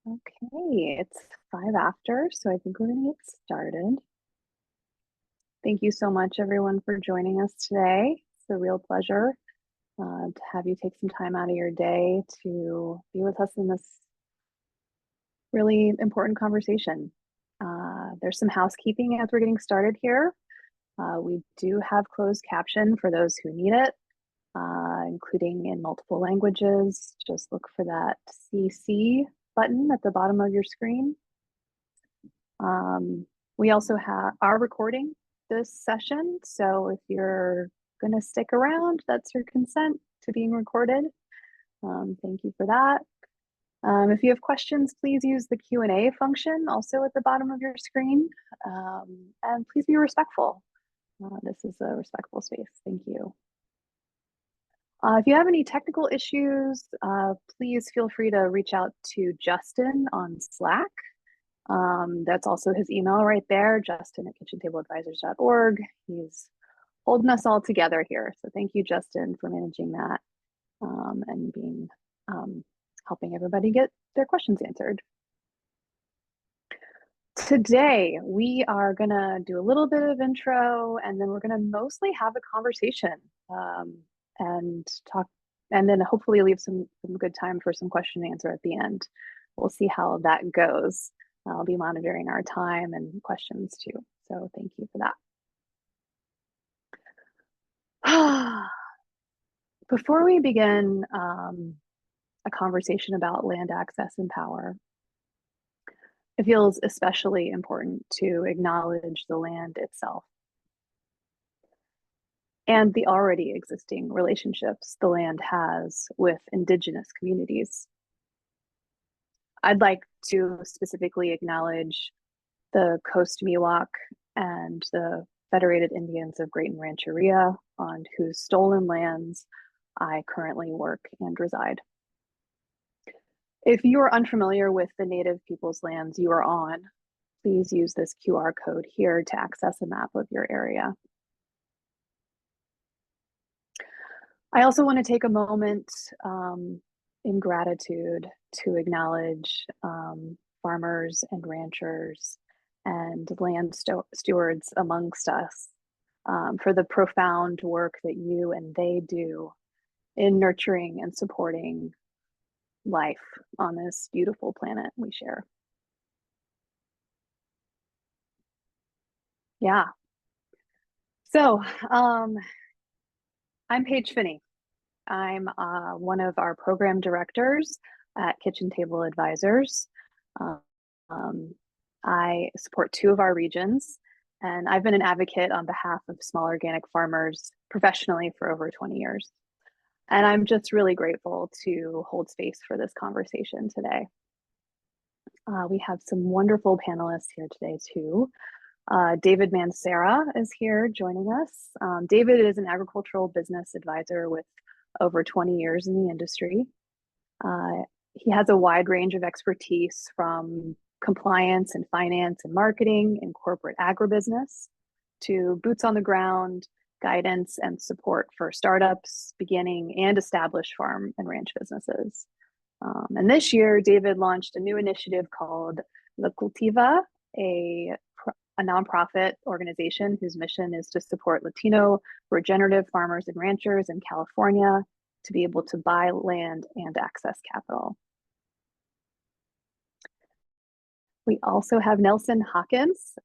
Okay, it's 5 after, so I think we're going to get started. Thank you so much, everyone, for joining us today. It's a real pleasure to have you take some time out of your day to be with us in this really important conversation. There's some housekeeping as we're getting started here. We do have closed caption for those who need it, including in multiple languages. Just look for that CC button at the bottom of your screen. We also are recording this session, so if you're going to stick around, that's your consent to being recorded. Thank you for that. If you have questions, please use the Q&A function also at the bottom of your screen, and please be respectful. This is a respectful space. Thank you. If you have any technical issues, please feel free to reach out to Justin on Slack. That's also his email right there, justin@kitchentableadvisors.org. He's holding us all together here. So thank you, Justin, for managing that and being helping everybody get their questions answered. Today, we are going to do a little bit of intro, and then we're going to mostly have a conversation and talk, and then hopefully leave some good time for some question and answer at the end. We'll see how that goes. I'll be monitoring our time and questions too. So thank you for that. Before we begin a conversation about land access and power, it feels especially important to acknowledge the land itself and the already existing relationships the land has with indigenous communities. I'd like to specifically acknowledge the Coast Miwok and the Federated Indians of Great and Rancheria, on whose stolen lands I currently work and reside. If you are unfamiliar with the Native people's lands you are on, please use this QR code here to access a map of your area. I also want to take a moment in gratitude to acknowledge farmers and ranchers and land stewards amongst us for the profound work that you and they do in nurturing and supporting life on this beautiful planet we share. Yeah. So I'm Paige Phinney. I'm one of our program directors at Kitchen Table Advisors. I support 2 of our regions, and I've been an advocate on behalf of small organic farmers professionally for over 20 years. And I'm just really grateful to hold space for this conversation today. We have some wonderful panelists here today too. David Mancera is here joining us. David is an agricultural business advisor with over 20 years in the industry. He has a wide range of expertise from compliance and finance and marketing in corporate agribusiness to boots on the ground guidance and support for startups, beginning and established farm and ranch businesses. And this year, David launched a new initiative called the Cultiva, a nonprofit organization whose mission is to support Latino regenerative farmers and ranchers in California to be able to buy land and access capital. We also have Nelson Hawkins.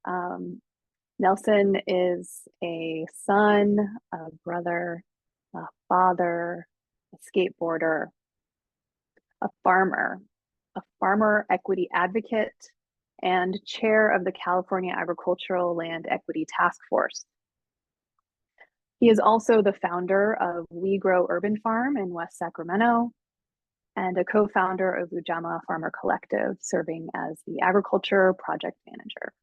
Nelson is a son, a brother, a father, a skateboarder, a farmer equity advocate, and chair of the California Agricultural Land Equity Task Force. He is also the founder of WeGrow Urban Farm in West Sacramento and a co-founder of Ujamaa Farmer Collective, serving as the agriculture project manager.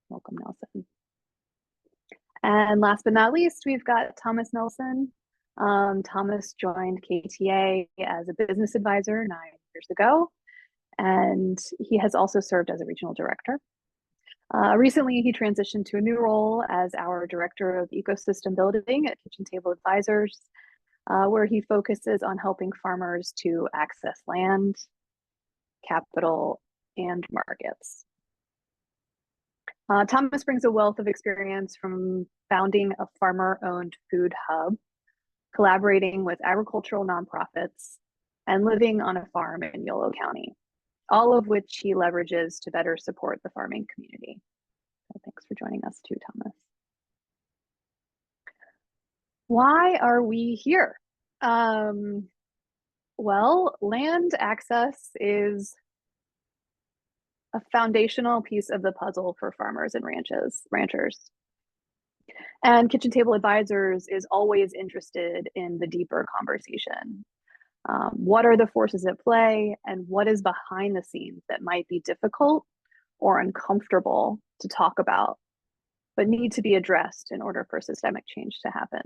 Welcome, Nelson. And last but not least, we've got Thomas Nelson. Thomas joined KTA as a business advisor 9 years ago, and he has also served as a regional director. Recently, he transitioned to a new role as our director of ecosystem building at Kitchen Table Advisors, where he focuses on helping farmers to access land, capital, and markets. Thomas brings a wealth of experience from founding a farmer-owned food hub, collaborating with agricultural nonprofits, and living on a farm in Yolo County, all of which he leverages to better support the farming community. So thanks for joining us too, Thomas. Why are we here? Well, land access is a foundational piece of the puzzle for farmers and ranchers. And Kitchen Table Advisors is always interested in the deeper conversation. What are the forces at play, and what is behind the scenes that might be difficult or uncomfortable to talk about, but need to be addressed in order for systemic change to happen?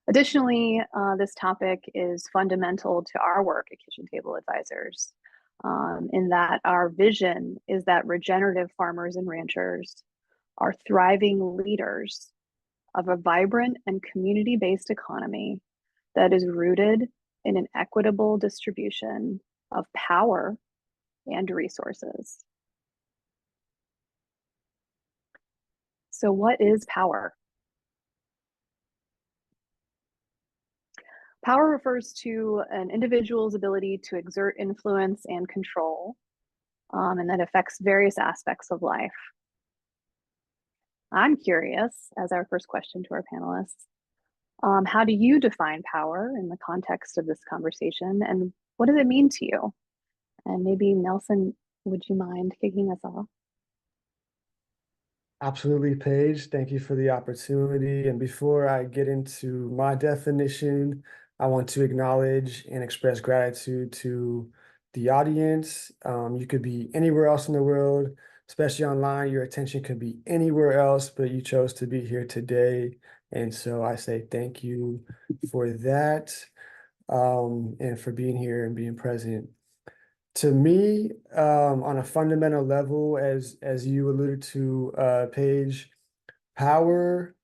Additionally, this topic is fundamental to our work at Kitchen Table Advisors, in that our vision is that regenerative farmers and ranchers are thriving leaders of a vibrant and community-based economy that is rooted in an equitable distribution of power and resources. So what is power? Power refers to an individual's ability to exert influence and control, and that affects various aspects of life. I'm curious, as our first question to our panelists, how do you define power in the context of this conversation, and what does it mean to you? And maybe Nelson, would you mind kicking us off? Absolutely, Paige. Thank you for the opportunity. And before I get into my definition, I want to acknowledge and express gratitude to the audience. You could be anywhere else in the world, especially online. Your attention could be anywhere else, but you chose to be here today. And so I say thank you for that, and for being here and being present. To me, on a fundamental level, as you alluded to, Paige, power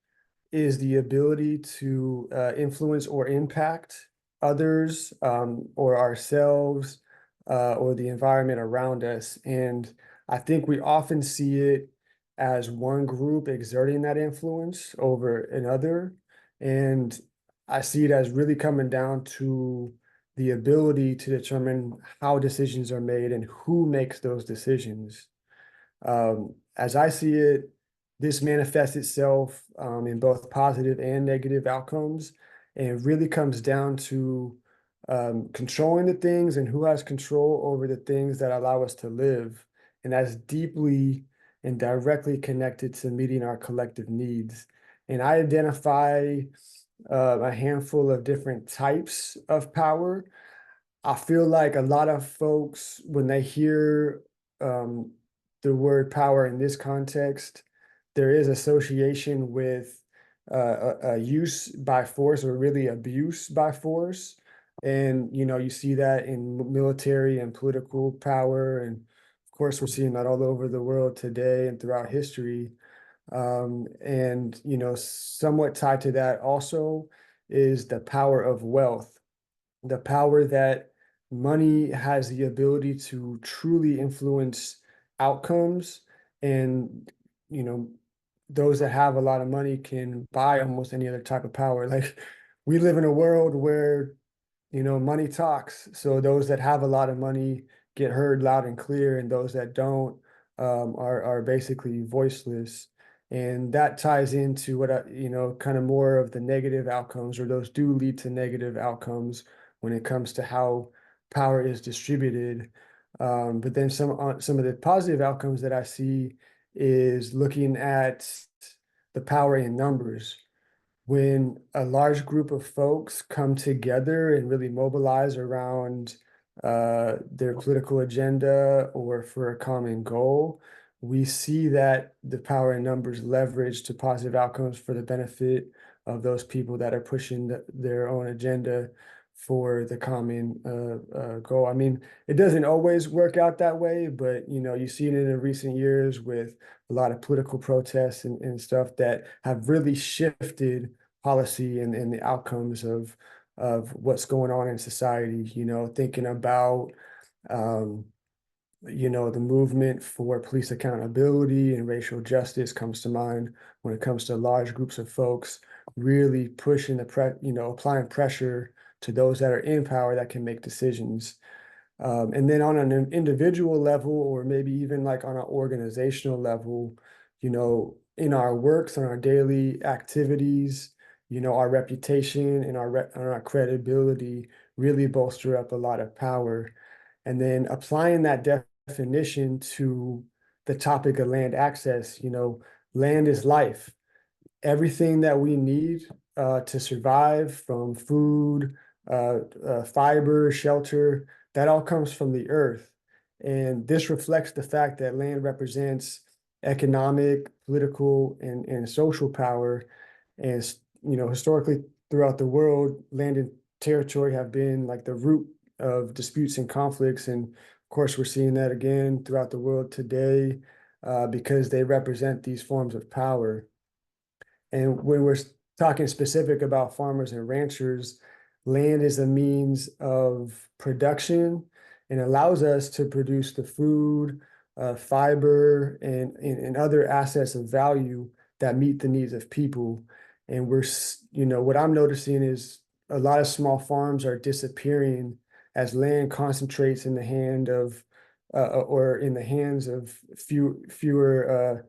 is the ability to influence or impact others, or ourselves, or the environment around us. And I think we often see it as one group exerting that influence over another. And I see it as really coming down to the ability to determine how decisions are made and who makes those decisions. As I see it, this manifests itself in both positive and negative outcomes, and it really comes down to controlling the things and who has control over the things that allow us to live. And that's deeply and directly connected to meeting our collective needs. And I identify a handful of different types of power. I feel like a lot of folks, when they hear um, the word power in this context, there is association with a use by force, or really abuse by force. And, you see that in military and political power. And of course, we're seeing that all over the world today and throughout history. And, somewhat tied to that also is the power of wealth, the power that money has the ability to truly influence outcomes. And, those that have a lot of money can buy almost any other type of power. Like, we live in a world where, money talks. So those that have a lot of money get heard loud and clear, and those that don't are basically voiceless. And that ties into what kind of more of the negative outcomes, or those do lead to negative outcomes when it comes to how power is distributed. But then some of the positive outcomes that I see is looking at the power in numbers. When a large group of folks come together and really mobilize around their political agenda or for a common goal, we see that the power in numbers leverage to positive outcomes for the benefit of those people that are pushing their own agenda for the common goal. I mean, it doesn't always work out that way, but you see it in the recent years with a lot of political protests and stuff that have really shifted policy and the outcomes of what's going on in society. Thinking about Um, the movement for police accountability and racial justice comes to mind when it comes to large groups of folks really pushing applying pressure to those that are in power that can make decisions. And then on an individual level, or maybe even like on an organizational level, in our works, on our daily activities, our reputation and our credibility really bolster up a lot of power. And then applying that definition to the topic of land access, land is life. Everything that we need to survive, from food, fiber, shelter, that all comes from the earth. And this reflects the fact that land represents economic, political, and social power. And, historically throughout the world, land and territory have been like the root of disputes and conflicts. And of course, we're seeing that again throughout the world today because they represent these forms of power. And when we're talking specific about farmers and ranchers, land is a means of production and allows us to produce the food, fiber, and other assets of value that meet the needs of people. And what I'm noticing is a lot of small farms are disappearing as land concentrates in the hands of fewer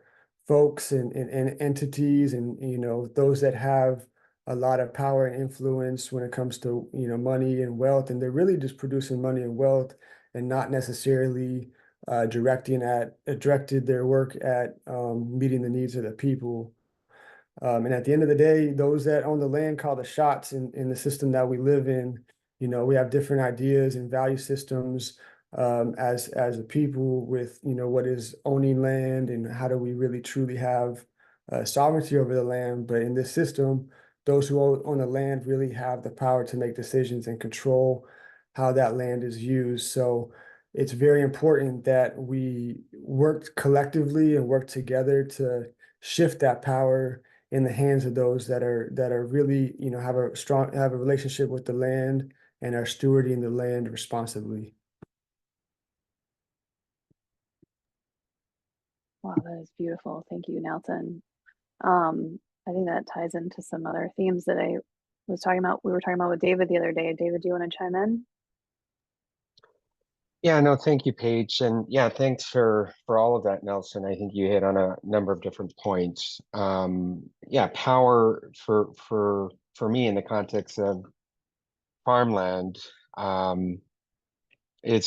folks and entities, and those that have a lot of power and influence when it comes to money and wealth, and they're really just producing money and wealth and not necessarily directed their work at meeting the needs of the people. And at the end of the day, those that own the land call the shots in the system that we live in. We have different ideas and value systems as a people with, what is owning land and how do we really truly have sovereignty over the land. But in this system, those who own the land really have the power to make decisions and control how that land is used. So it's very important that we work collectively and work together to shift that power in the hands of those that are really, have a relationship with the land and are stewarding the land responsibly. Wow, that is beautiful. Thank you, Nelson. I think that ties into some other themes that we were talking about with David the other day. David, do you want to chime in? Yeah, no, thank you, Paige. And yeah, thanks for all of that, Nelson. I think you hit on a number of different points. Yeah, power for me in the context of farmland, um, I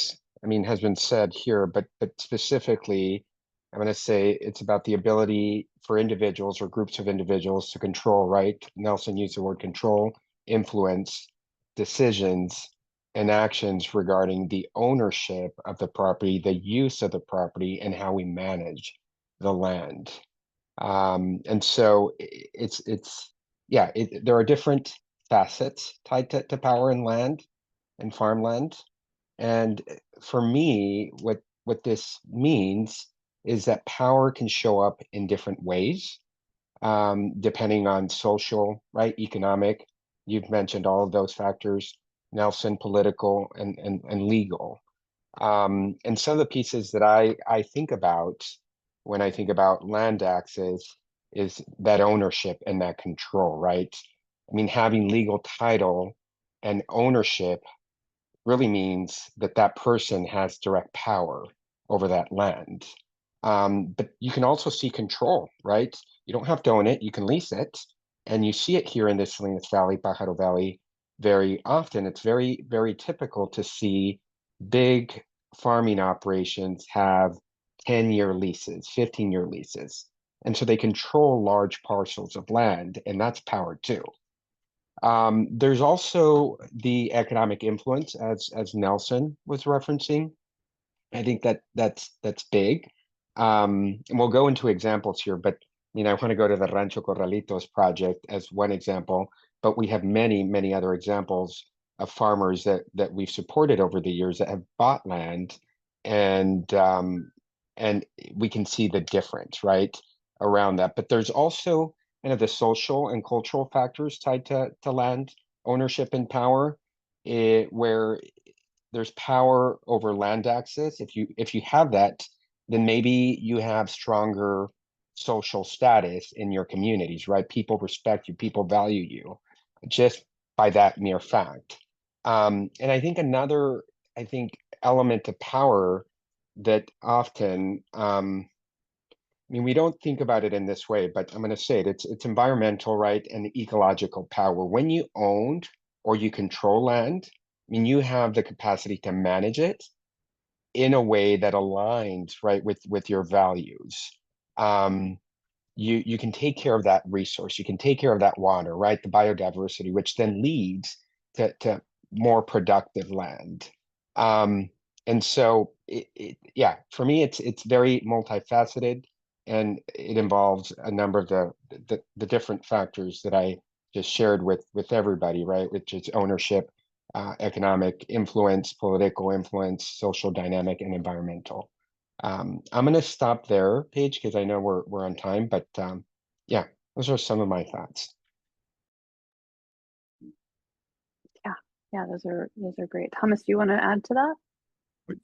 mean, has been said here, but specifically, I'm going to say it's about the ability for individuals or groups of individuals to control, right? Nelson used the word control, influence, decisions, and actions regarding the ownership of the property, the use of the property, and how we manage the land. And so yeah, there are different facets tied to power and land and farmland. And for me, what this means is that power can show up in different ways, depending on social, right, economic. You've mentioned all of those factors, Nelson, political and legal. And some of the pieces that I think about when I think about land access is that ownership and that control, right? I mean, having legal title and ownership really means that that person has direct power over that land. But you can also see control, right? You don't have to own it, you can lease it. And you see it here in the Salinas Valley, Pajaro Valley, very often. It's very, very typical to see big farming operations have 10-year leases, 15-year leases. And so they control large parcels of land, and that's power too. There's also the economic influence, as Nelson was referencing. I think that's big. And we'll go into examples here, but I want to go to the Rancho Corralitos project as one example, but we have many, many other examples of farmers that we've supported over the years that have bought land, and and we can see the difference, right, around that. But there's also kind of the social and cultural factors tied to land ownership and power, where there's power over land access. If you have that, then maybe you have stronger social status in your communities, right? People respect you, people value you just by that mere fact. And I think another, element of power that often, I mean, we don't think about it in this way, but I'm going to say it. It's environmental, right, and ecological power. When you own or you control land, I mean, you have the capacity to manage it in a way that aligns, right, with your values. You can take care of that resource. You can take care of that water, right, the biodiversity, which then leads to more productive land. And so, yeah, for me, it's very multifaceted, and it involves a number of the different factors that I just shared with everybody, right? Which is ownership, economic influence, political influence, social dynamic, and environmental. I'm going to stop there, Paige, because I know we're on time, but yeah, those are some of my thoughts. Yeah, yeah, those are great. Thomas, do you want to add to that?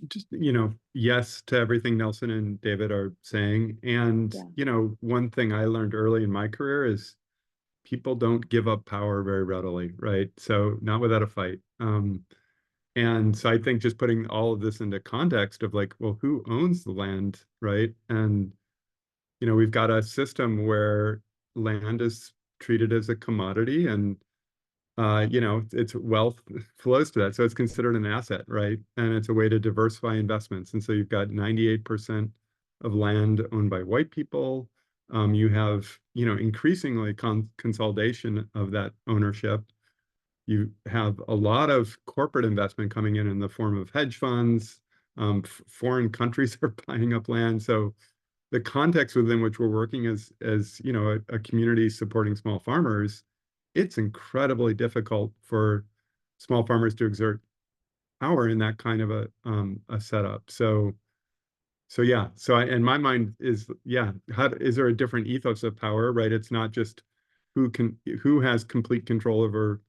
Just, yes to everything Nelson and David are saying. And, Yeah. One thing I learned early in my career is people don't give up power very readily, right? So not without a fight. And so I think just putting all of this into context of like, well, who owns the land, right? And, we've got a system where land is treated as a commodity, and it's wealth flows to that. So it's considered an asset, right? And it's a way to diversify investments. And so you've got 98% of land owned by white people. You have, increasingly consolidation of that ownership. You have a lot of corporate investment coming in the form of hedge funds. Foreign countries are buying up land. So the context within which we're working as a community supporting small farmers, it's incredibly difficult for small farmers to exert power in that kind of a setup. So yeah. So in my mind is, yeah, is there a different ethos of power, right? It's not just who has complete control over,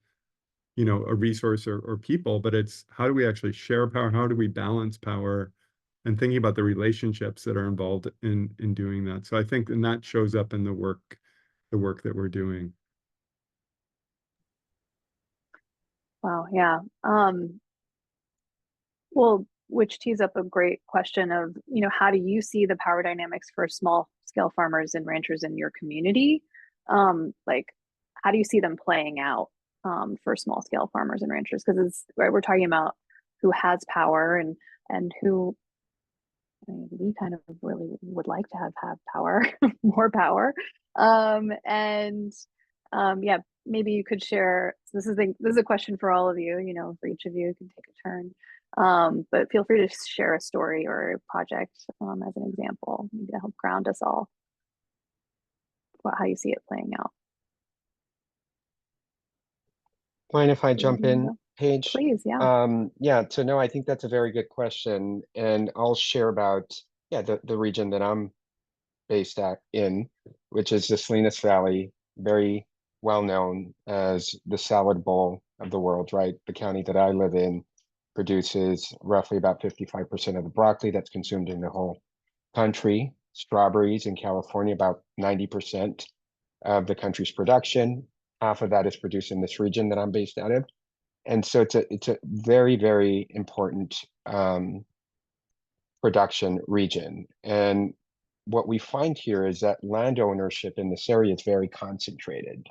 a resource or people, but it's how do we actually share power? How do we balance power? And thinking about the relationships that are involved in doing that. So I think, and that shows up in the work that we're doing. Wow, yeah. Well, which tees up a great question of, how do you see the power dynamics for small scale farmers and ranchers in your community? Like, how do you see them playing out for small scale farmers and ranchers? Because it's right, we're talking about who has power and who, I mean, we kind of really would like to have power, more power. And yeah, maybe you could share. So this is a question for all of you. For each of you can take a turn. But feel free to share a story or a project as an example, maybe to help ground us all about how you see it playing out. Mind if I jump in, Paige? Please, yeah. Yeah, so no, I think that's a very good question. And I'll share about, the region that I'm based in, which is the Salinas Valley, very well known as the salad bowl of the world, right? The county that I live in produces roughly about 55% of the broccoli that's consumed in the whole country. Strawberries in California, about 90% of the country's production. Half of that is produced in this region that I'm based out of. And so it's a very, very important production region. And what we find here is that land ownership in this area is very concentrated.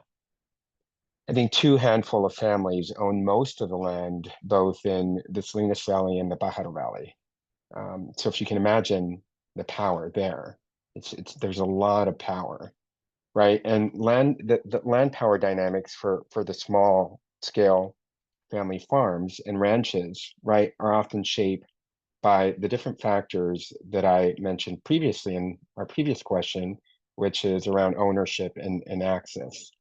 I think two handful of families own most of the land, both in the Salinas Valley and the Bajaro Valley. So if you can imagine the power there, there's a lot of power, right? And the land power dynamics for the small scale family farms and ranches, right, are often shaped by the different factors that I mentioned previously in our previous question, which is around ownership and access,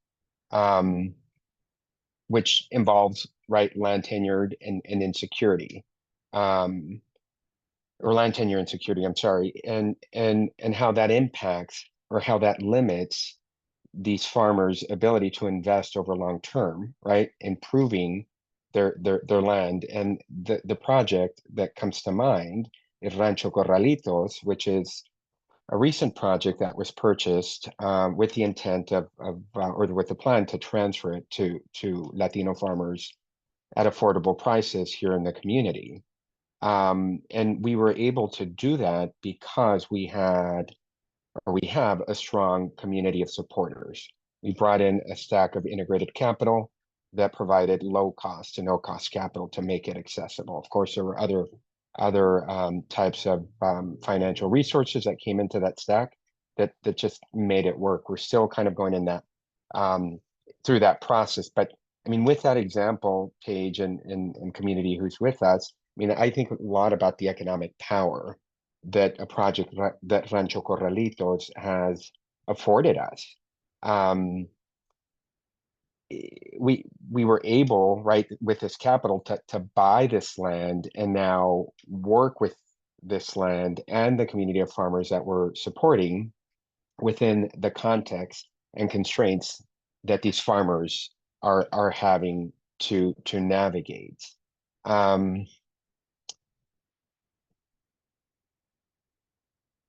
which involves, right, land tenure and insecurity, or land tenure and security, I'm sorry, and how that impacts or how that limits these farmers' ability to invest over long term, right? Improving their land. And the project that comes to mind is Rancho Corralitos, which is a recent project that was purchased with the intent or with the plan to transfer it to Latino farmers at affordable prices here in the community. And we were able to do that because we have a strong community of supporters. We brought in a stack of integrated capital that provided low cost to no cost capital to make it accessible. Of course, there were other types of financial resources that came into that stack that just made it work. We're still kind of going in that through that process. But I mean, with that example, Paige and community who's with us, I mean, I think a lot about the economic power that a project that Rancho Corralitos has afforded us. We were able, right, with this capital to buy this land and now work with this land and the community of farmers that we're supporting within the context and constraints that these farmers are having to navigate.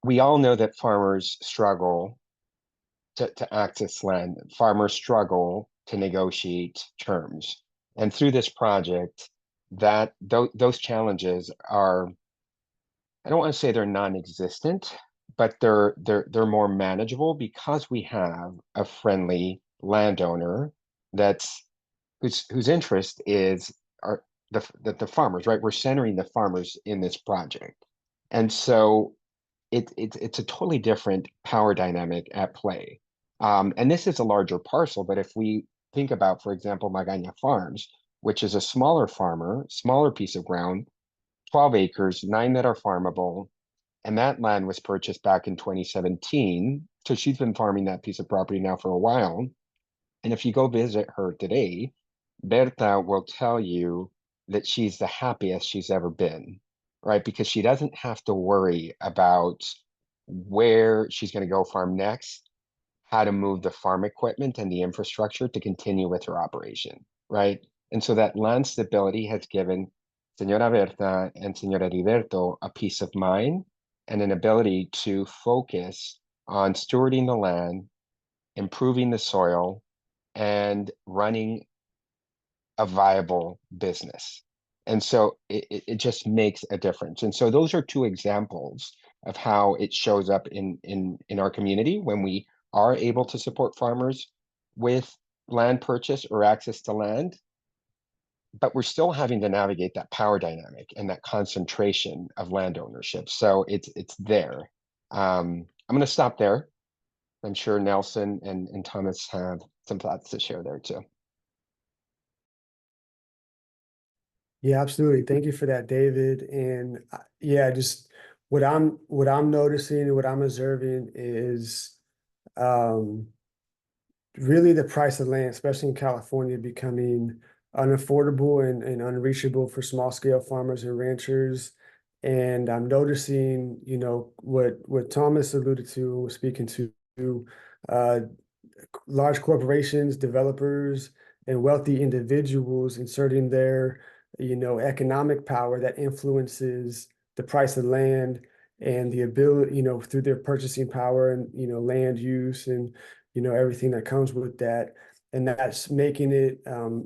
We all know that farmers struggle to access land. Farmers struggle to negotiate terms. And through this project, those challenges are, I don't want to say they're non-existent, but they're more manageable because we have a friendly landowner whose interest is the farmers, right? We're centering the farmers in this project. And so it's a totally different power dynamic at play. And this is a larger parcel, but if we think about, for example, Magaña Farms, which is a smaller farmer, smaller piece of ground, 12 acres, 9 that are farmable, and that land was purchased back in 2017. So she's been farming that piece of property now for a while. And if you go visit her today, Berta will tell you that she's the happiest she's ever been, right? Because she doesn't have to worry about where she's going to go farm next, how to move the farm equipment and the infrastructure to continue with her operation, right? And so that land stability has given Señora Berta and Señora Heriberto a peace of mind and an ability to focus on stewarding the land, improving the soil, and running a viable business. And so it just makes a difference. And so those are two examples of how it shows up in our community when we are able to support farmers with land purchase or access to land, but we're still having to navigate that power dynamic and that concentration of land ownership. So it's there. I'm going to stop there. I'm sure Nelson and Thomas have some thoughts to share there too. Yeah, absolutely. Thank you for that, David. And yeah, just what I'm noticing and what I'm observing is really the price of land, especially in California, becoming unaffordable and unreachable for small scale farmers and ranchers. And I'm noticing, you know, what Thomas alluded to, speaking to uh, large corporations, developers, and wealthy individuals inserting their, you know, economic power that influences the price of land and the ability, you know, through their purchasing power and, you know, land use and, you know, everything that comes with that. And that's making it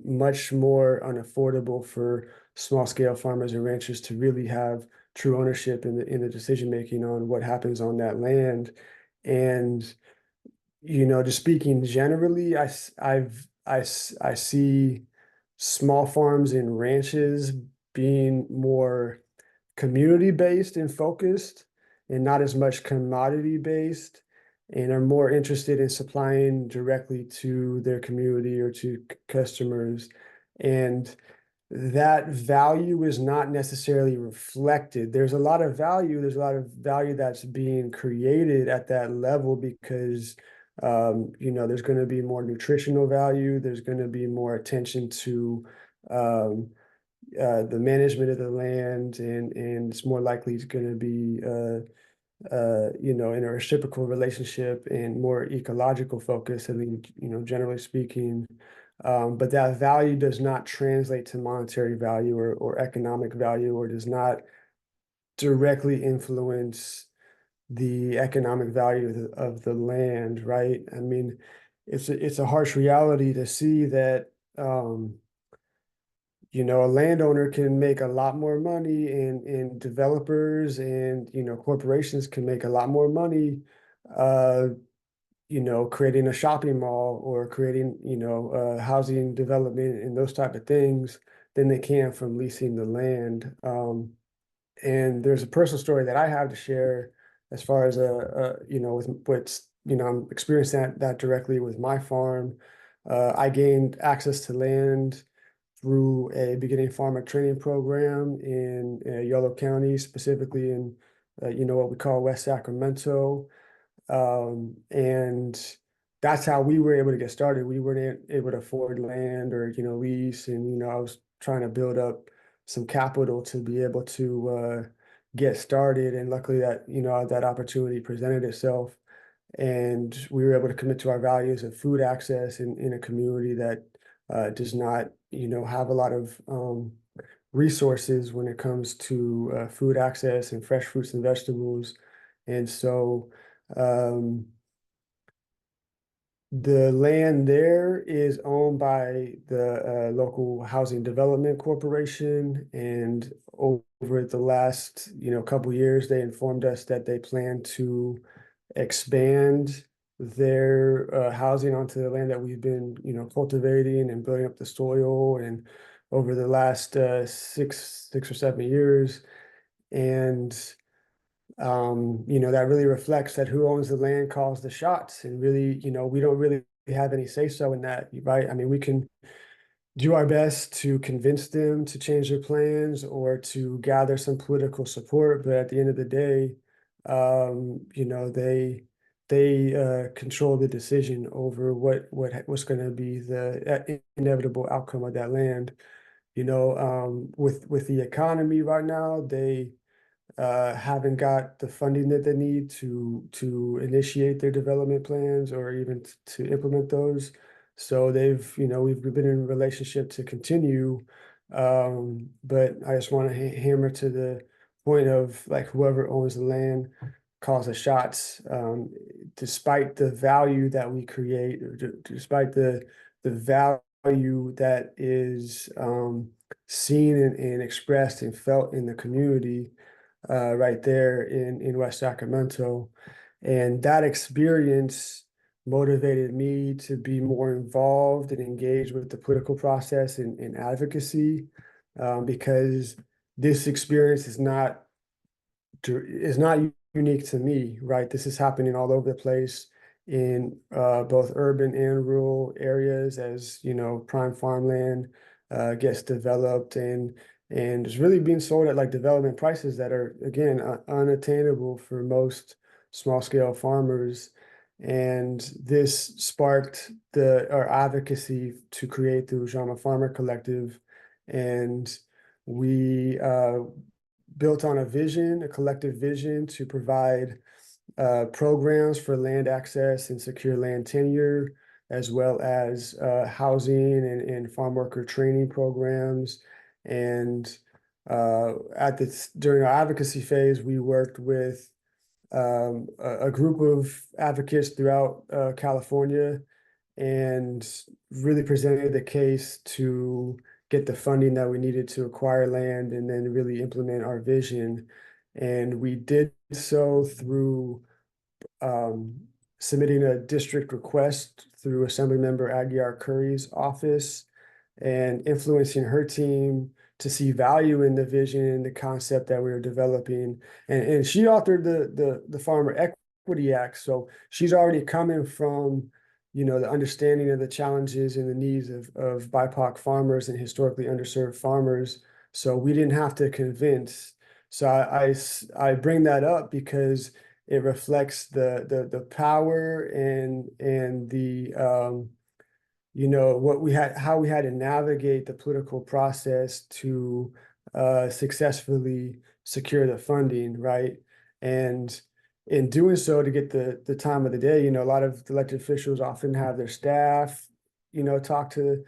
much more unaffordable for small scale farmers and ranchers to really have true ownership in the decision making on what happens on that land. And you know, just speaking generally, I see small farms and ranches being more community based and focused and not as much commodity based and are more interested in supplying directly to their community or to customers. And that value is not necessarily reflected. There's a lot of value that's being created at that level because you know, there's going to be more nutritional value. There's going to be more attention to the management of the land, and it's more likely it's going to be you know, in a reciprocal relationship and more ecological focus. I mean, you know, generally speaking, but that value does not translate to monetary value or economic value, or does not directly influence the economic value of the land, right? I mean, it's a harsh reality to see that you know, a landowner can make a lot more money, and developers and, you know, corporations can make a lot more money, uh, you know, creating a shopping mall or creating, you know, housing development and those type of things than they can from leasing the land. And there's a personal story that I have to share as far as you know, with what's, you know, I'm experiencing that directly with my farm. I gained access to land through a beginning farmer training program in Yolo County, specifically in you know, what we call West Sacramento. And that's how we were able to get started. We weren't able to afford land or, you know, lease. And, you know, I was trying to build up some capital to be able to get started. And luckily that, you know, that opportunity presented itself. And we were able to commit to our values of food access in a community that does not, you know, have a lot of resources when it comes to food access and fresh fruits and vegetables. And so um, the land there is owned by the local housing development corporation, and over the last, you know, couple years, they informed us that they plan to expand their housing onto the land that we've been, you know, cultivating and building up the soil and over the last 6 or 7 years. And you know, that really reflects that who owns the land calls the shots. And really, you know, we don't really have any say so in that, right? I mean, we can do our best to convince them to change their plans or to gather some political support, but at the end of the day, you know, they control the decision over what's going to be the inevitable outcome of that land. You know, with the economy right now, they haven't got the funding that they need to initiate their development plans or even to implement those. So they've, you know, we've been in a relationship to continue. But I just want to hammer to the point of, like, whoever owns the land calls the shots. Despite the value that we create, or despite the value that is seen and expressed and felt in the community, right there in West Sacramento. And that experience motivated me to be more involved and engaged with the political process and advocacy, because this experience is not unique to me, right? This is happening all over the place in both urban and rural areas, as, you know, prime farmland gets developed and is really being sold at like development prices that are, again, unattainable for most small scale farmers. And this sparked our advocacy to create the Ujamaa Farmer Collective. And we built on a collective vision to provide programs for land access and secure land tenure, as well as housing and farm worker training programs. And during our advocacy phase, we worked with a group of advocates throughout California and really presented the case to get the funding that we needed to acquire land and then really implement our vision. And we did so through submitting a district request through Assemblymember Aguiar Curry's office and influencing her team to see value in the vision, the concept that we were developing. And she authored the Farmer Equity Act. So she's already coming from, you know, the understanding of the challenges and the needs of BIPOC farmers and historically underserved farmers. So we didn't have to convince. So I bring that up because it reflects the power and the you know, how we had to navigate the political process to successfully secure the funding, right? And in doing so, to get the time of the day, you know, a lot of elected officials often have their staff, talk to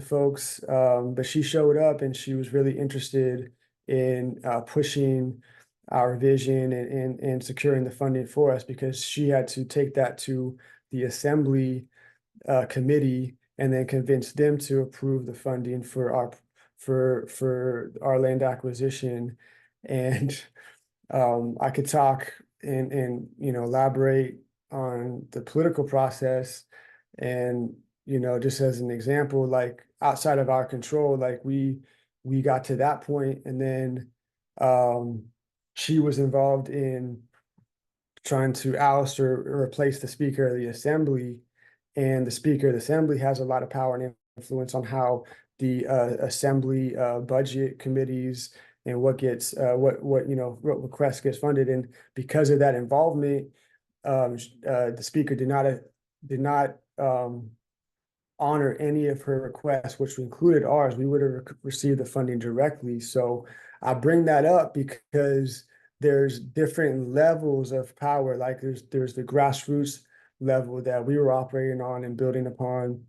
folks, but she showed up and she was really interested in pushing our vision and securing the funding for us, because she had to take that to the assembly committee and then convince them to approve the funding for our land acquisition. And I could talk and elaborate on the political process, and just as an example, like outside of our control, like we got to that point, and then she was involved in trying to oust or replace the Speaker of the Assembly, and the Speaker of the Assembly has a lot of power and influence on how the Assembly budget committees and what gets what requests gets funded. And because of that involvement, the Speaker did not honor any of her requests, which included ours. We would have received the funding directly. So I bring that up because there's different levels of power. Like there's the grassroots level that we were operating on and building upon,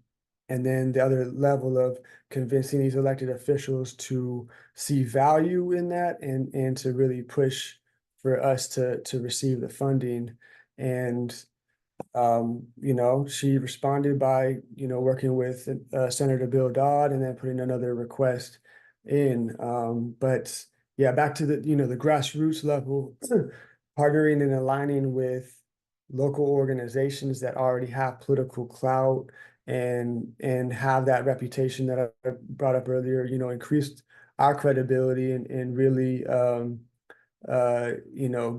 and then the other level of convincing these elected officials to see value in that and to really push for us to receive the funding. And she responded by working with Senator Bill Dodd and then putting another request in. But yeah, back to the grassroots level, partnering and aligning with local organizations that already have political clout and have that reputation that I brought up earlier, increased our credibility and really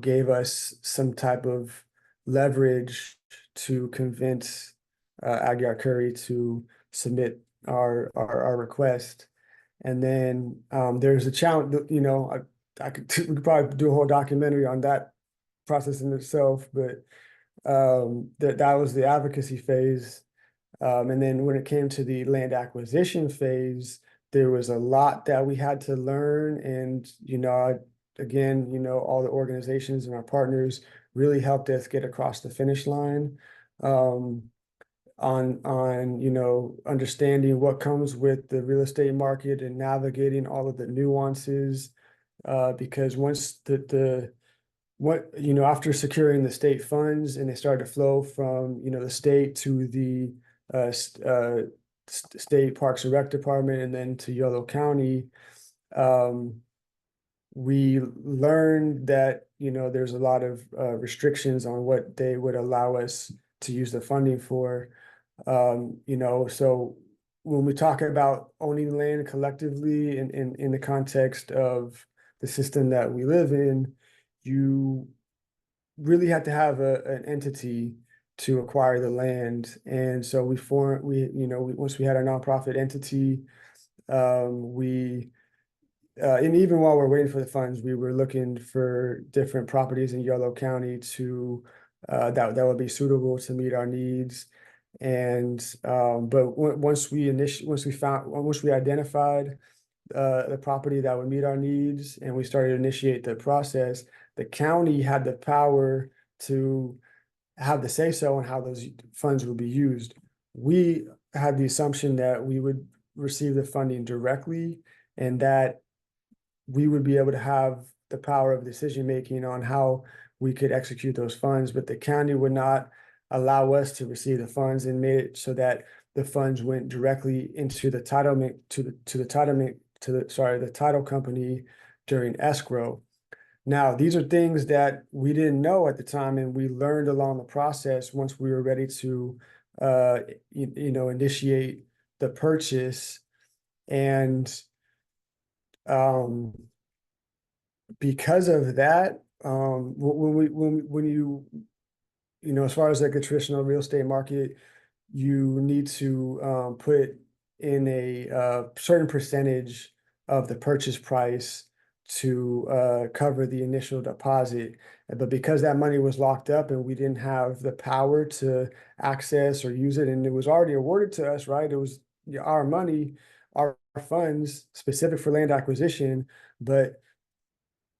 gave us some type of leverage to convince Aguiar Curry to submit our request. And then there's a challenge, I could we could probably do a whole documentary on that process in itself, but that was the advocacy phase. And then when it came to the land acquisition phase, there was a lot that we had to learn. And, again, all the organizations and our partners really helped us get across the finish line on understanding what comes with the real estate market and navigating all of the nuances. Because once after securing the state funds and they started to flow from the state to the State Parks and Rec Department and then to Yolo County, we learned that there's a lot of restrictions on what they would allow us to use the funding for. So when we talk about owning land collectively in the context of the system that we live in, you really have to have an entity to acquire the land. And so once we had our nonprofit entity, and even while we're waiting for the funds, we were looking for different properties in Yolo County that would be suitable to meet our needs. And but once we identified the property that would meet our needs and we started to initiate the process, the county had the power to have the say-so on how those funds would be used. We had the assumption that we would receive the funding directly and that we would be able to have the power of decision-making on how we could execute those funds, but the county would not allow us to receive the funds and made it so that the funds went directly into the title company during escrow. Now, these are things that we didn't know at the time, and we learned along the process once we were ready to, initiate the purchase. And because of that, when you as far as like a traditional real estate market, you need to put in a certain percentage of the purchase price to cover the initial deposit. But because that money was locked up and we didn't have the power to access or use it, and it was already awarded to us, right? It was our money, our funds specific for land acquisition, but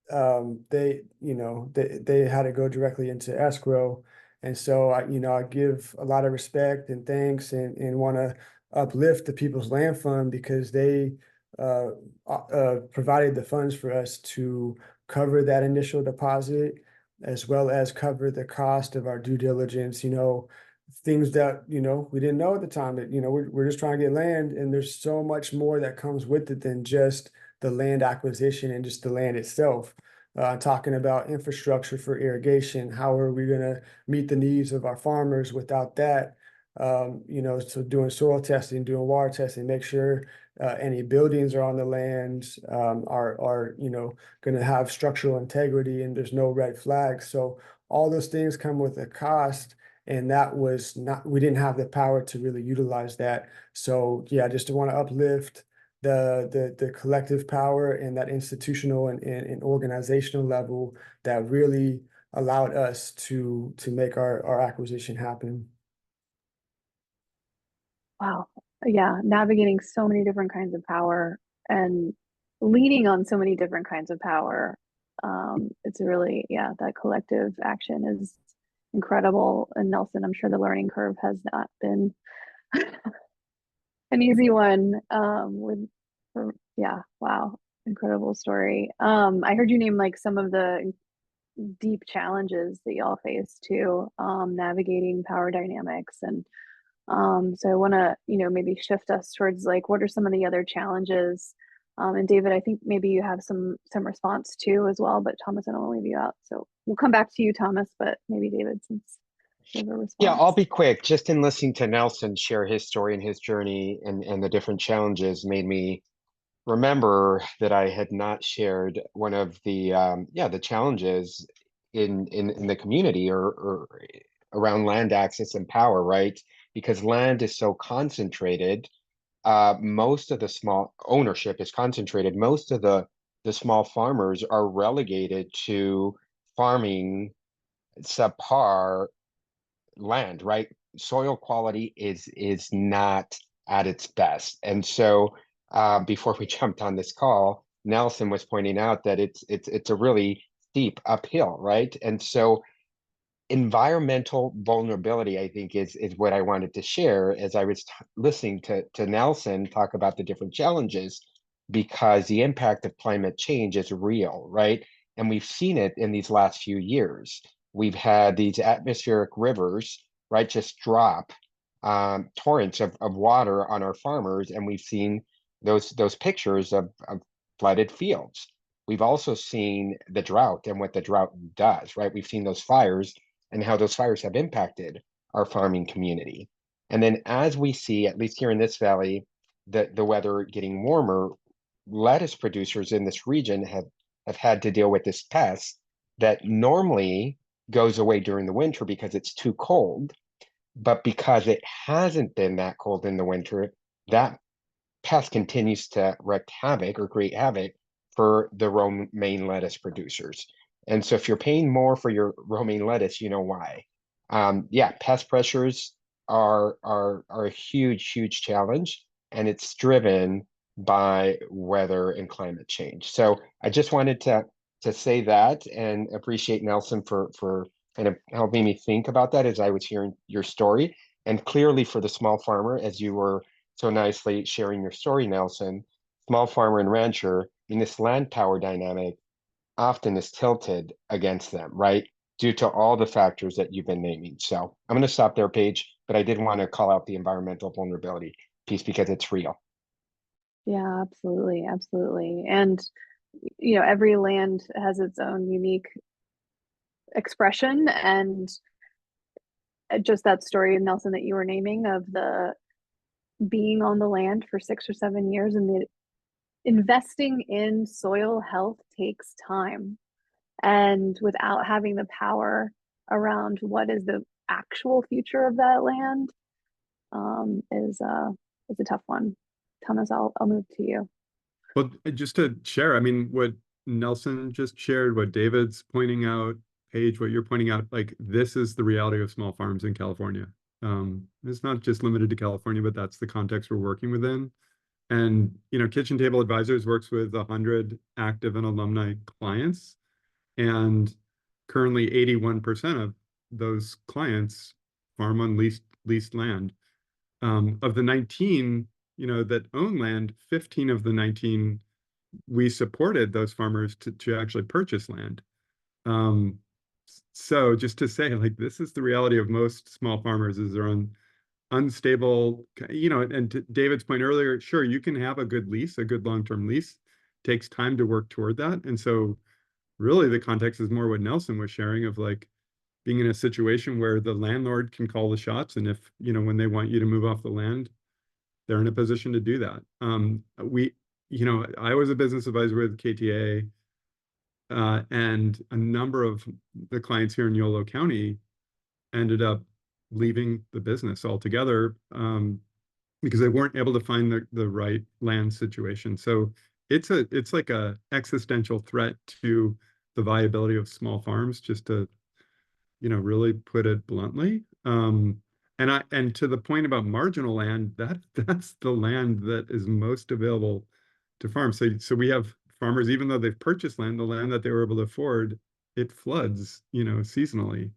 they had to go directly into escrow. And so I give a lot of respect and thanks and want to uplift the People's Land Fund because they provided the funds for us to cover that initial deposit, as well as cover the cost of our due diligence, things that, we didn't know at the time that, we're just trying to get land, and there's so much more that comes with it than just the land acquisition and just the land itself. Talking about infrastructure for irrigation, how are we gonna meet the needs of our farmers without that? So doing soil testing, doing water testing, make sure any buildings are on the land, are going to have structural integrity and there's no red flags. So all those things come with a cost, and that was not, we didn't have the power to really utilize that. So yeah, just to want to uplift the collective power and that institutional and organizational level that really allowed us to make our acquisition happen. Wow. Yeah, navigating so many different kinds of power and leaning on so many different kinds of power. It's really, yeah, that collective action is incredible. And Nelson, I'm sure the learning curve has not been an easy one. Yeah, wow, incredible story. I heard you name like some of the deep challenges that y'all face too, navigating power dynamics. And so I want to, maybe shift us towards like, what are some of the other challenges? And David, I think maybe you have some response too as well, but Thomas, I don't want to leave you out. So we'll come back to you, Thomas, but maybe David, since you have a response. Yeah, I'll be quick. Just in listening to Nelson share his story and his journey and the different challenges made me remember that I had not shared one of the the challenges in the community or around land access and power, right? Because land is so concentrated, most of the small ownership is concentrated. Most of the small farmers are relegated to farming subpar land, right? Soil quality is not at its best. And so before we jumped on this call, Nelson was pointing out that it's a really steep uphill, right? And so environmental vulnerability, I think, is what I wanted to share as I was listening to Nelson talk about the different challenges, because the impact of climate change is real, right? And we've seen it in these last few years. We've had these atmospheric rivers, right, just drop torrents of water on our farmers, and we've seen those pictures of flooded fields. We've also seen the drought and what the drought does, right? We've seen those fires and how those fires have impacted our farming community. And then as we see, at least here in this valley, the weather getting warmer, lettuce producers in this region have had to deal with this pest that normally goes away during the winter because it's too cold. But because it hasn't been that cold in the winter, that pest continues to wreak havoc or create havoc for the romaine lettuce producers. And so if you're paying more for your romaine lettuce, you know why. Pest pressures are a huge challenge, and it's driven by weather and climate change. So I just wanted to say that, and appreciate Nelson for kind of helping me think about that as I was hearing your story. And clearly for the small farmer, as you were so nicely sharing your story, Nelson, small farmer and rancher, in this land power dynamic often is tilted against them, right? Due to all the factors that you've been naming. So I'm going to stop there, Paige, but I did want to call out the environmental vulnerability piece because it's real. Yeah, absolutely. Absolutely. And, every land has its own unique expression, and just that story, Nelson, that you were naming of the being on the land for 6 or 7 years, and the investing in soil health takes time. And without having the power around what is the actual future of that land, is a tough one. Thomas, I'll move to you. Well, just to share, I mean, what Nelson just shared, what David's pointing out, Paige, what you're pointing out, like this is the reality of small farms in California. It's not just limited to California, but that's the context we're working within. And, Kitchen Table Advisors works with 100 active and alumni clients. And currently 81% of those clients farm on leased land. Of the 19, that own land, 15 of the 19, we supported those farmers to actually purchase land. So just to say, like, this is the reality of most small farmers, is they're on unstable, and to David's point earlier, sure, you can have a good lease, a good long-term lease, takes time to work toward that. And so really the context is more what Nelson was sharing, of like being in a situation where the landlord can call the shots. And if, when they want you to move off the land, they're in a position to do that. I was a business advisor with KTA, and a number of the clients here in Yolo County ended up leaving the business altogether, because they weren't able to find the right land situation. So it's like a existential threat to the viability of small farms, just to, really put it bluntly. And to the point about marginal land, that's the land that is most available to farm. So we have farmers, even though they've purchased land, the land that they were able to afford, it floods, seasonally,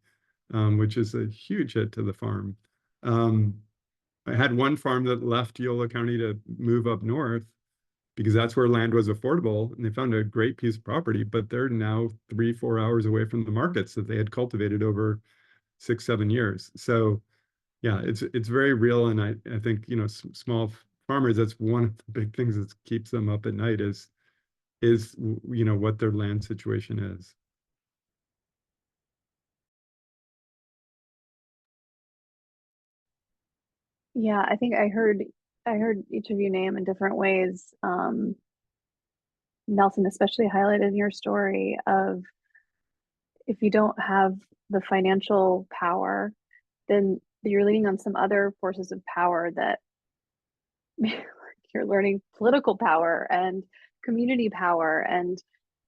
which is a huge hit to the farm. I had one farm that left Yolo County to move up north because that's where land was affordable, and they found a great piece of property, but they're now 3-4 hours away from the markets that they had cultivated over 6-7 years. So yeah, it's very real. And I think, small farmers, that's one of the big things that keeps them up at night, is what their land situation is. Yeah, I think I heard each of you name in different ways. Nelson, especially highlighted in your story of, if you don't have the financial power, then you're leaning on some other forces of power that you're learning political power and community power. And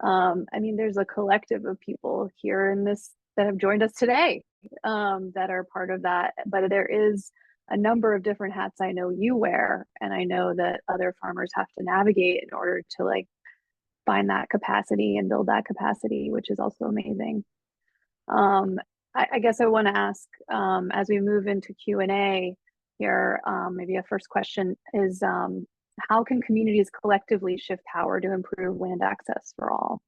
I mean, there's a collective of people here in this that have joined us today, that are part of that. But there is a number of different hats I know you wear, and I know that other farmers have to navigate in order to like find that capacity and build that capacity, which is also amazing. Um, I guess I want to ask, as we move into Q&A here, maybe a first question is, how can communities collectively shift power to improve land access for all?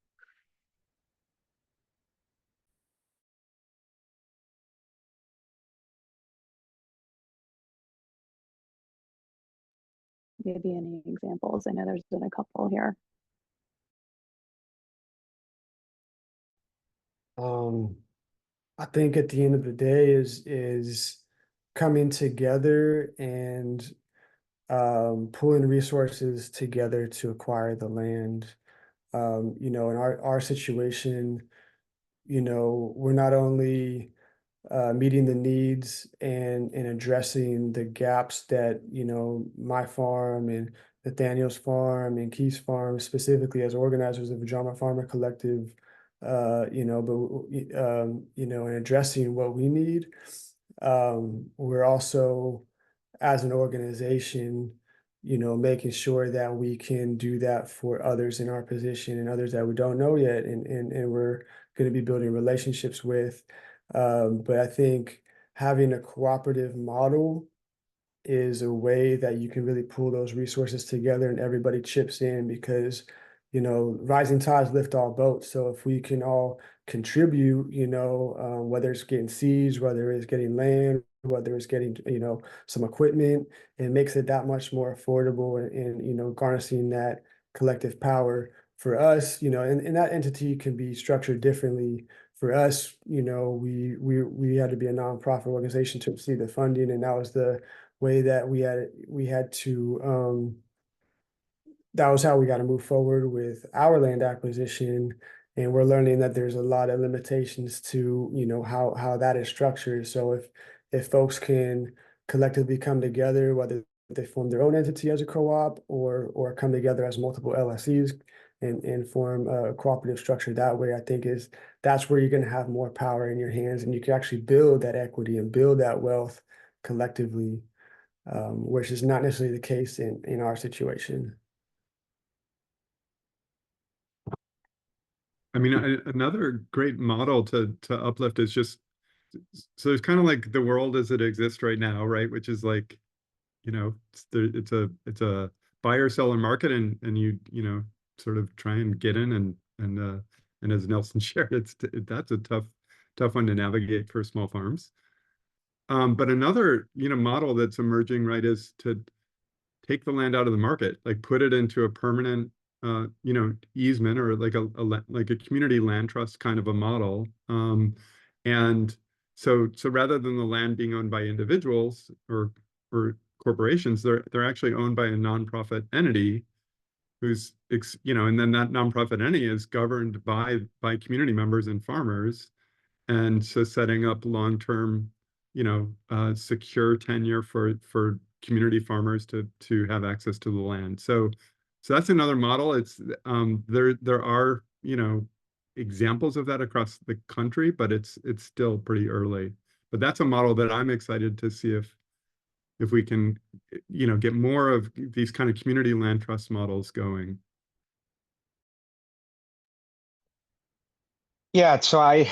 Maybe any examples? I know there's been a couple here. I think at the end of the day is coming together and pulling resources together to acquire the land. In our situation, we're not only meeting the needs and addressing the gaps that, my farm and Nathaniel's farm and Keith's farm, specifically as organizers of Ujamaa Farmer Collective, in addressing what we need. We're also, as an organization, making sure that we can do that for others in our position and others that we don't know yet, and we're going to be building relationships with. But I think having a cooperative model is a way that you can really pull those resources together and everybody chips in, because rising tides lift all boats. So if we can all contribute, whether it's getting seeds, whether it's getting land, whether it's getting some equipment, it makes it that much more affordable, and garnishing that collective power for us, and that entity can be structured differently. For us, we had to be a nonprofit organization to receive the funding, and that was the way that we had to that was how we got to move forward with our land acquisition. And we're learning that there's a lot of limitations to, how that is structured. So if folks can collectively come together, whether they form their own entity as a co-op or come together as multiple LSEs and form a cooperative structure that way, I think that's where you're going to have more power in your hands, and you can actually build that equity and build that wealth collectively, which is not necessarily the case in our situation. I mean, another great model to uplift is just, so there's kind of like the world as it exists right now, right? Which is like it's a buyer seller market, and you sort of try and get in, and as Nelson shared, that's a tough one to navigate for small farms. But another model that's emerging, right, is to take the land out of the market, like put it into a permanent easement, or like a community land trust kind of a model. And so rather than the land being owned by individuals or corporations, they're actually owned by a nonprofit entity who's and then that nonprofit entity is governed by community members and farmers. And so setting up long-term, secure tenure for community farmers to have access to the land. So that's another model. It's there are examples of that across the country, but it's still pretty early. But that's a model that I'm excited to see if we can get more of these kind of community land trust models going. Yeah, so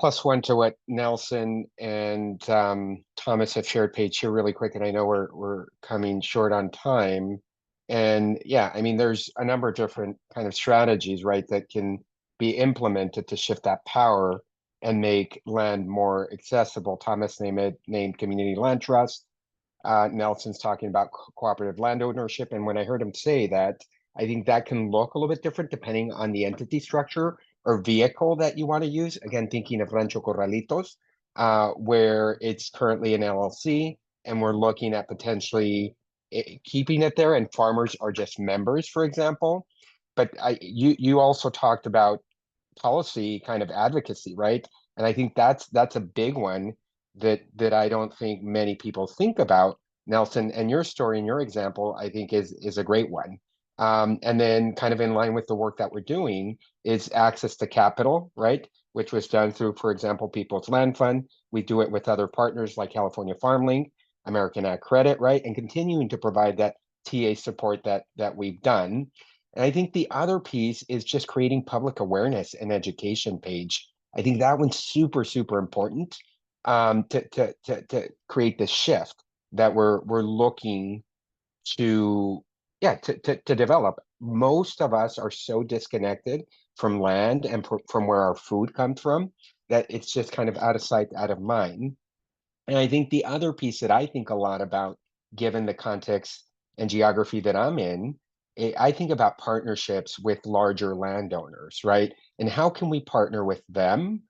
plus one to what Nelson and Thomas have shared. Paige, here really quick, and I know we're coming short on time. And yeah, I mean, there's a number of different kind of strategies, right, that can be implemented to shift that power and make land more accessible. Thomas named community land trust. Nelson's talking about cooperative land ownership. And when I heard him say that, I think that can look a little bit different depending on the entity structure or vehicle that you want to use. Again, thinking of Rancho Corralitos, where it's currently an LLC, and we're looking at potentially keeping it there, and farmers are just members, for example. But you also talked about policy kind of advocacy, right? And I think that's a big one that I don't think many people think about. Nelson, and your story and your example, I think is a great one. And then kind of in line with the work that we're doing is access to capital, right? Which was done through, for example, People's Land Fund. We do it with other partners like California Farm Link, American Ag Credit, right? And continuing to provide that TA support that we've done. And I think the other piece is just creating public awareness and education. Paige, I think that one's super, super important to create this shift that we're looking to develop. Most of us are so disconnected from land and from where our food comes from that it's just kind of out of sight, out of mind. And I think the other piece that I think a lot about, given the context and geography that I'm in, I think about partnerships with larger landowners, right? And how can we partner with them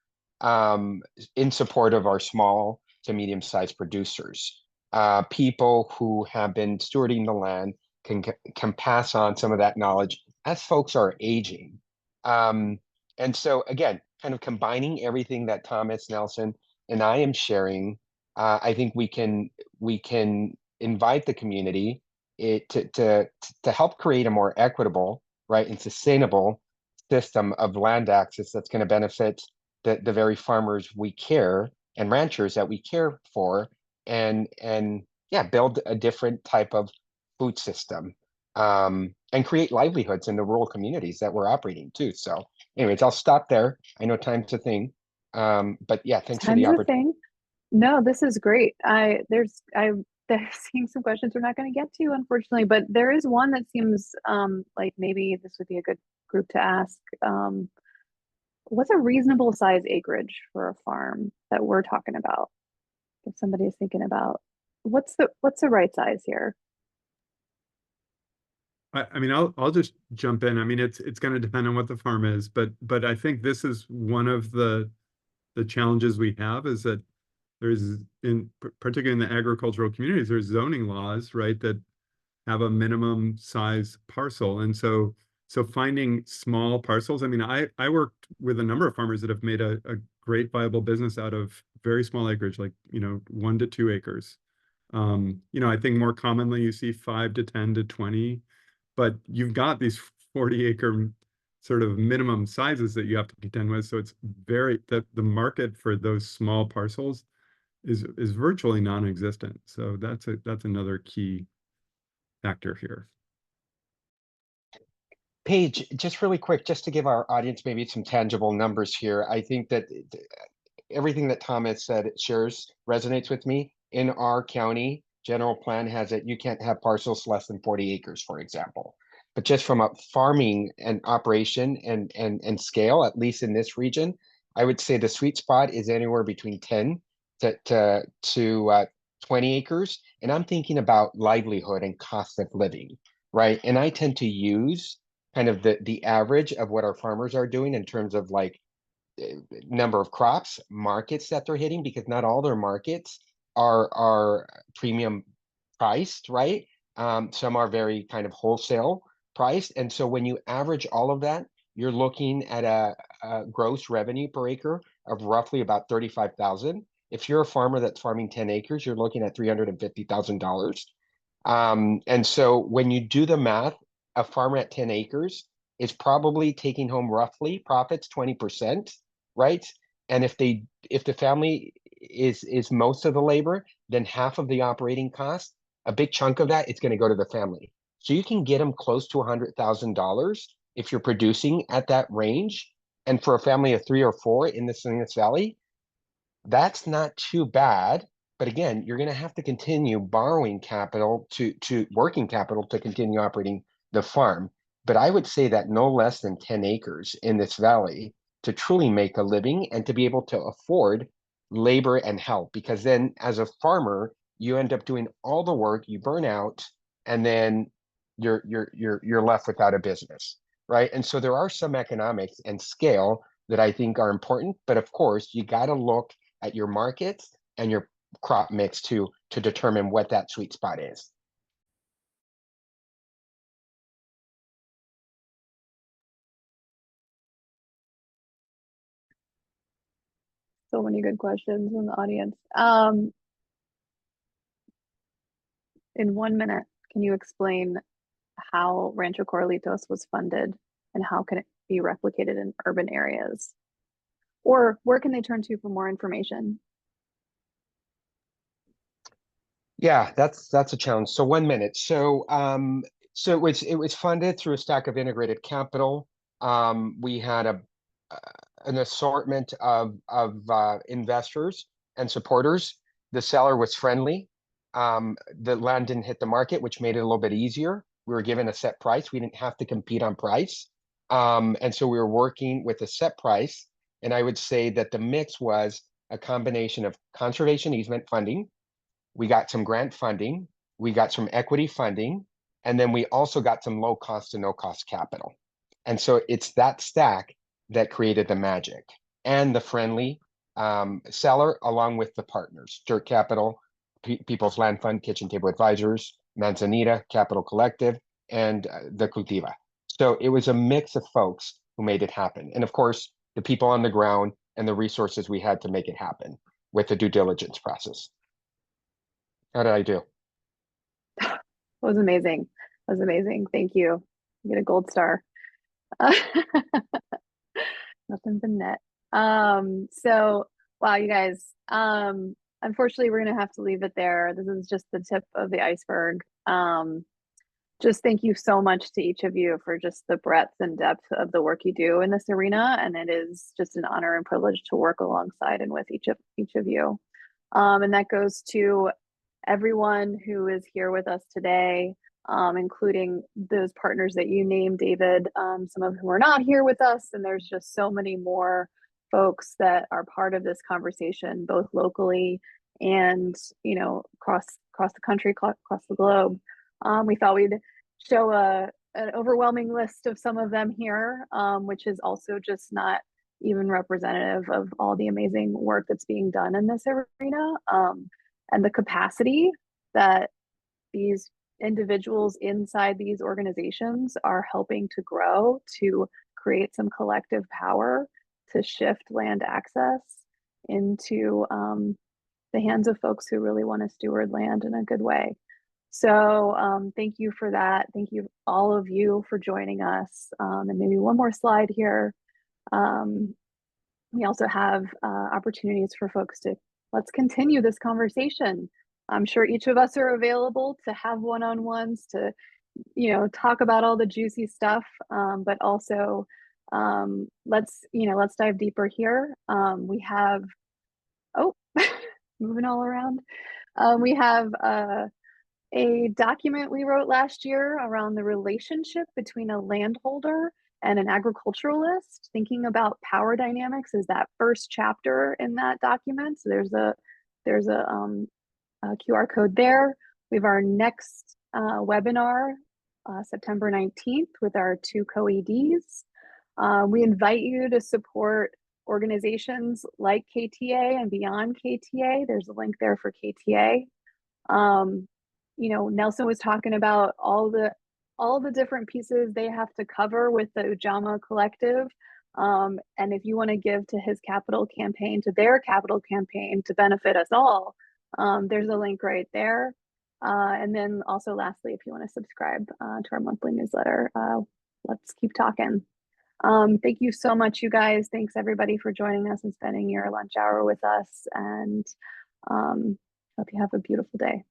in support of our small to medium-sized producers? People who have been stewarding the land can pass on some of that knowledge as folks are aging. And so again, kind of combining everything that Thomas, Nelson, and I am sharing, I think we can invite the community to help create a more equitable, right, and sustainable system of land access that's going to benefit the very farmers we care and ranchers that we care for, and build a different type of food system, and create livelihoods in the rural communities that we're operating too. So anyways, I'll stop there. I know time's a thing. But yeah, thanks for the opportunity. No, this is great. There's seeing some questions we're not going to get to, unfortunately, but there is one that seems like maybe this would be a good group to ask. What's a reasonable size acreage for a farm that we're talking about? If somebody is thinking about what's the right size here? I mean, I'll just jump in. I mean, it's going to depend on what the farm is, but I think this is one of the challenges we have, is that there's, particularly in the agricultural communities, there's zoning laws, right, that have a minimum size parcel. And so finding small parcels, I mean, I worked with a number of farmers that have made a great viable business out of very small acreage, like 1 to 2 acres. I think more commonly you see 5 to 10 to 20, but you've got these 40-acre sort of minimum sizes that you have to contend with. So it's the market for those small parcels is virtually non-existent. So that's another key factor here. Paige, just really quick, just to give our audience maybe some tangible numbers here. I think that everything that Thomas said resonates with me. In our county, general plan has it, you can't have parcels less than 40 acres, for example. But just from a farming and operation and scale, at least in this region, I would say the sweet spot is anywhere between 10 to 20 acres. And I'm thinking about livelihood and cost of living, right? And I tend to use kind of the average of what our farmers are doing in terms of like number of crops, markets that they're hitting, because not all their markets are premium priced, right? Some are very kind of wholesale priced. And so when you average all of that, you're looking at a gross revenue per acre of roughly about 35,000. If you're a farmer that's farming 10 acres, you're looking at $350,000. And so when you do the math, a farmer at 10 acres is probably taking home roughly profits 20%, right? And if the family is most of the labor, then half of the operating cost, a big chunk of that is going to go to the family. So you can get them close to $100,000 if you're producing at that range. And for a family of 3 or 4 in the Salinas Valley, that's not too bad. But again, you're going to have to continue borrowing capital to working capital to continue operating the farm. But I would say that no less than 10 acres in this valley to truly make a living and to be able to afford labor and help. Because then as a farmer, you end up doing all the work, you burn out, and then you're left without a business, right? And so there are some economics and scale that I think are important. But of course, you got to look at your markets and your crop mix to determine what that sweet spot is. So many good questions in the audience. In 1 minute, can you explain how Rancho Corralitos was funded and how can it be replicated in urban areas? Or where can they turn to for more information? Yeah, that's a challenge. So 1 minute. So so it was funded through a stack of integrated capital. We had an assortment of investors and supporters. The seller was friendly. The land didn't hit the market, which made it a little bit easier. We were given a set price. We didn't have to compete on price. And so we were working with a set price. And I would say that the mix was a combination of conservation easement funding. We got some grant funding, we got some equity funding, and then we also got some low cost and no cost capital. And so it's that stack that created the magic and the friendly seller along with the partners, Dirt Capital, People's Land Fund, Kitchen Table Advisors, Manzanita, Capital Collective, and the Cultiva. So it was a mix of folks who made it happen. And of course, the people on the ground and the resources we had to make it happen with the due diligence process. How did I do? It was amazing. It was amazing. Thank you. You get a gold star. Nothing but net. So wow, you guys. Unfortunately, we're gonna have to leave it there. This is just the tip of the iceberg. Just thank you so much to each of you for just the breadth and depth of the work you do in this arena. And it is just an honor and privilege to work alongside and with each of you. And that goes to everyone who is here with us today, including those partners that you named, David, some of whom are not here with us. And there's just so many more folks that are part of this conversation, both locally and, you know, across the country, across the globe. We thought we'd show an overwhelming list of some of them here, which is also just not even representative of all the amazing work that's being done in this arena. And the capacity that these individuals inside these organizations are helping to grow to create some collective power to shift land access into the hands of folks who really want to steward land in a good way. So thank you for that. Thank you, all of you, for joining us. And maybe one more slide here. We also have opportunities for folks to let's continue this conversation. I'm sure each of us are available to have one-on-ones to, you know, talk about all the juicy stuff, but also let's dive deeper here. We have, moving all around. We have a document we wrote last year around the relationship between a landholder and an agriculturalist, thinking about power dynamics is that first chapter in that document. So there's a QR code there. We have our next webinar, September 19th, with our two co-EDs. We invite you to support organizations like KTA and beyond KTA. There's a link there for KTA. You know, Nelson was talking about all the different pieces they have to cover with the Ujamaa Collective. And if you want to give to his capital campaign, to their capital campaign to benefit us all, there's a link right there. And then also lastly, if you want to subscribe to our monthly newsletter, let's keep talking. Thank you so much, you guys. Thanks everybody for joining us and spending your lunch hour with us. And hope you have a beautiful day.